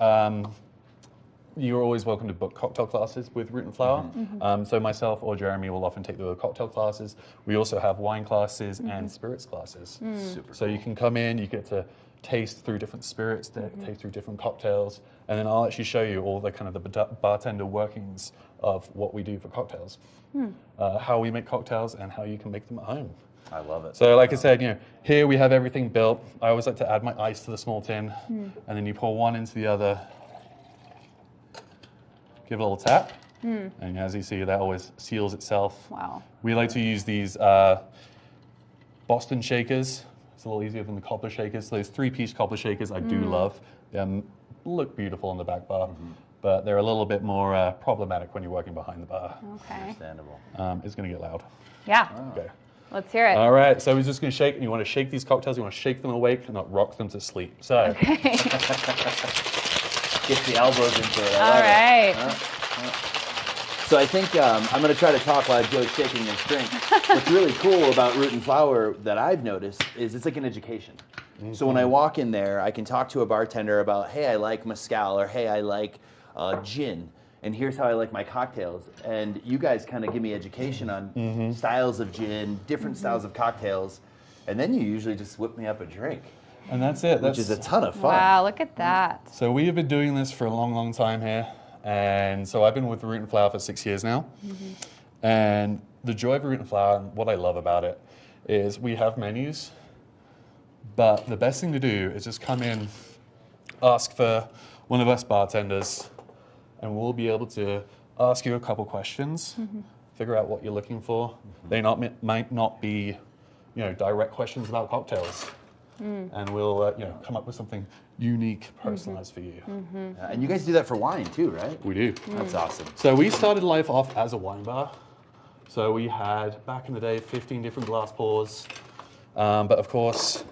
you're always welcome to book cocktail classes with Root and Flower. So myself or Jeremy will often take the cocktail classes. We also have wine classes and spirits classes. Super So you can come in, you get to taste through different spirits, taste through different cocktails, and then I'll actually show you all the kind of the bartender workings of what we do for cocktails, how we make cocktails, and how you can make them at home. I love it. So like I said, here we have everything built. I always like to add my ice to the small tin, and then you pour one into the other, give it a little tap, and as you see, that always seals itself. Wow. We like to use these Boston shakers. It's a little easier than the cobbler shakers. Those 3-piece cobbler shakers I do love. They look beautiful on the back bar, but they're a little bit more problematic when you're working behind the bar. Okay. Understandable. It's going to get loud. Yeah. Okay. Let's hear it. All right, so we're just going to shake, and you want to shake these cocktails, you want to shake them awake and not rock them to sleep. So, Okay. Get the elbows into it. All right. So I think I'm going to try to talk while Joe's shaking his drink. What's really cool about Root and Flower that I've noticed is it's like an education. So when I walk in there, I can talk to a bartender about, hey, I like mezcal, or hey, I like gin, and here's how I like my cocktails. And you guys kind of give me education on styles of gin, different styles of cocktails, and then you usually just whip me up a drink. and that's it. Which is a ton of fun. Wow, look at that. So we have been doing this for a long, long time here. And so I've been with Root and Flower for 6 years now. And the joy of Root and Flower, and what I love about it, is we have menus, but the best thing to do is just come in, ask for one of us bartenders, and we'll be able to ask you a couple questions, figure out what you're looking for. They might not be, direct questions about cocktails. And we'll come up with something unique, personalized for you. And you guys do that for wine too, right? We do. That's awesome. So we started life off as a wine bar. So we had, back in the day, 15 different glass pours. But of course,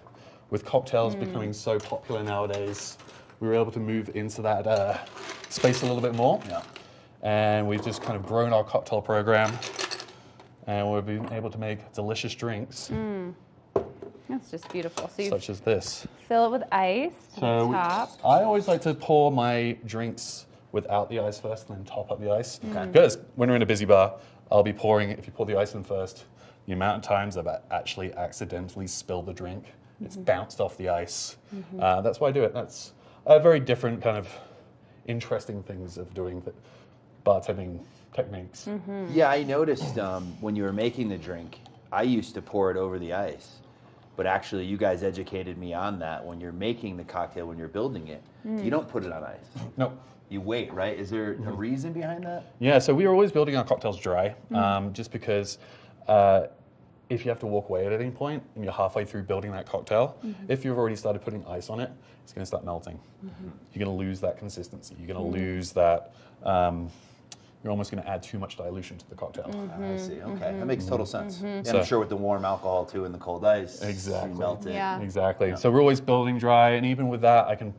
with cocktails becoming so popular nowadays, we were able to move into that space a little bit more. Yeah. And we've just kind of grown our cocktail program. And we've been able to make delicious drinks. That's just beautiful. So you Such as this. fill it with ice to the So top. I always like to pour my drinks without the ice first and then top up the ice. Okay. Because when we're in a busy bar, I'll be pouring, if you pour the ice in first, the amount of times I've actually accidentally spilled the drink, it's bounced off the ice. That's why I do it. That's a very different kind of interesting things of doing bartending techniques. Yeah, I noticed when you were making the drink, I used to pour it over the ice. But actually, you guys educated me on that. When you're making the cocktail, when you're building it, you don't put it on ice. No. You wait, right? Is there a reason behind that? Yeah, so we were always building our cocktails dry, just because if you have to walk away at any point and you're halfway through building that cocktail, if you've already started putting ice on it, it's going to start melting. You're going to lose that consistency. You're going to lose that. You're almost going to add too much dilution to the cocktail. I see. Okay, that makes total sense. And So- I'm sure with the warm alcohol too and the cold ice, Exactly. you melt it. Yeah. Exactly. So we're always building dry, and even with that, I can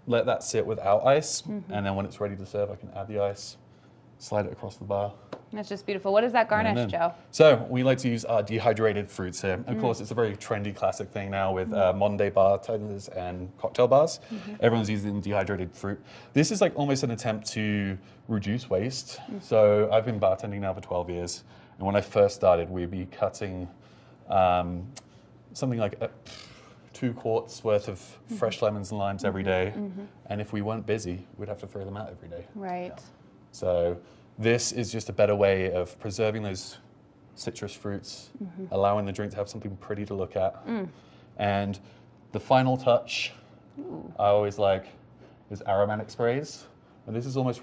let that sit without ice, and then when it's ready to serve, I can add the ice, slide it across the bar. That's just beautiful. What is that garnish, And then- Joe? So we like to use dehydrated fruits here. Of course, it's a very trendy classic thing now with modern day bartenders and cocktail bars. Everyone's using dehydrated fruit. This is like almost an attempt to reduce waste. So I've been bartending now for 12 years. And when I first started, we'd be cutting something like 2 quarts worth of fresh lemons and limes every day. And if we weren't busy, we'd have to throw them out every day. Right. So this is just a better way of preserving those citrus fruits, allowing the drink to have something pretty to look at. And the final touch, I always like, is aromatic sprays. And this is almost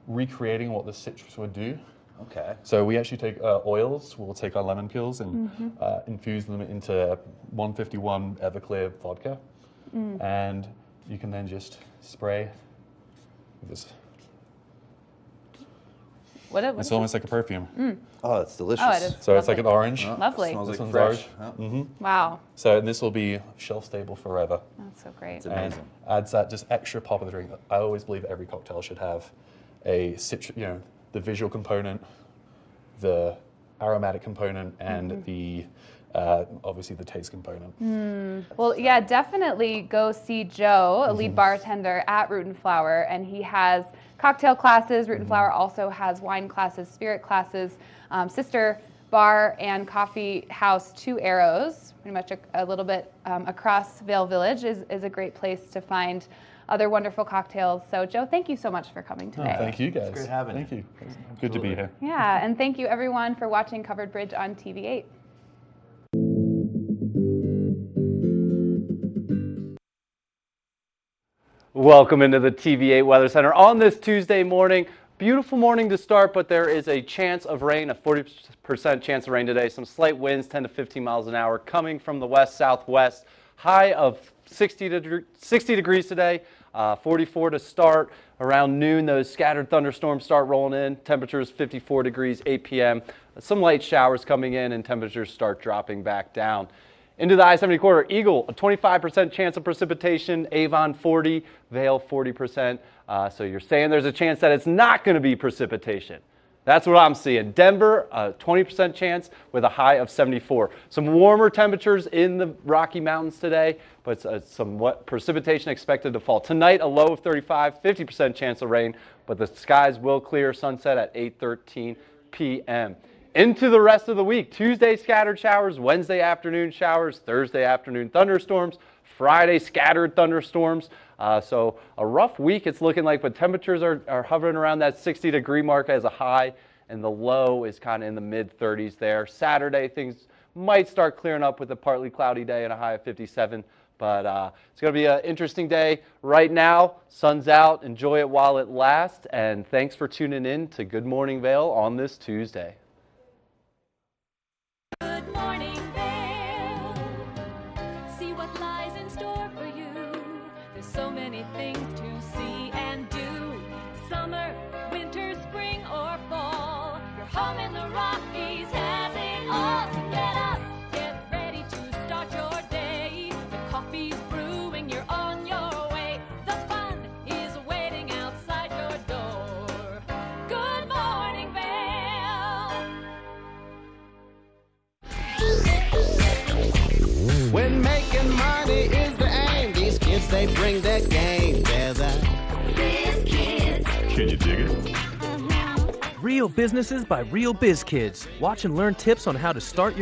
recreating what the citrus would do. Okay. So we actually take oils, we'll take our lemon peels and infuse them into 151 Everclear vodka. And you can then just spray It's almost like a perfume. Oh, it's delicious. Oh, it is. So it's like an orange. Lovely. Smells This like one's fresh. orange. Wow. So this will be shelf stable forever. That's so great. It's amazing. And adds that just extra pop of the drink. I always believe every cocktail should have a the visual component, the aromatic component, and the obviously the taste component. Well, yeah, definitely go see Joe, a lead bartender at Root and Flower, and he has cocktail classes. Root and Flower also has wine classes, spirit classes, sister bar and coffee house, Two Arrows, pretty much a little bit across Vail Village is a great place to find other wonderful cocktails. So, Joe, thank you so much for coming today. Thank you, guys. It's great having you. you. Good to be here. Yeah, and thank you everyone for watching Covered Bridge on TV8. Welcome into the TV8 Weather Center on this Tuesday morning. Beautiful morning to start, but there is a chance of rain, a 40% chance of rain today. Some slight winds, 10 to 15 miles an hour, coming from the west-southwest. High of 60 degrees today, 44 to start. Around noon, those scattered thunderstorms start rolling in. Temperatures 54 degrees, 8 p.m. Some light showers coming in, and temperatures start dropping back down. Into the I-70 corridor, Eagle, a 25% chance of precipitation, Avon 40, Vail 40%. So you're saying there's a chance that it's not going to be precipitation. That's what I'm seeing. Denver, a 20% chance with a high of 74. Some warmer temperatures in the Rocky Mountains today, but some precipitation expected to fall. Tonight, a low of 35, 50% chance of rain, but the skies will clear, sunset at 8:13 p.m. Into the rest of the week, Tuesday scattered showers, Wednesday afternoon showers, Thursday afternoon thunderstorms, Friday scattered thunderstorms. So a rough week it's looking like, but temperatures are hovering around that 60-degree mark as a high, and the low is kind of in the mid-30s there. Saturday, things might start clearing up with a partly cloudy day and a high of 57, but it's going to be an interesting day. Right now, sun's out. Enjoy it while it lasts, and thanks for tuning in to Good Morning Vail on this Tuesday. Good morning, Vail. See what lies in store for you. There's so many things to see and do. Summer, winter, spring, or fall. Your home in the Rockies has it all. So get up, get ready to start your day. The coffee's brewing, you're on your way. The fun is waiting outside your door. Good morning, Vail. When making money is the aim, these kids, they bring their game. They're the biz kids. Can you dig it? Real businesses by real biz kids. Watch and learn tips on how to start your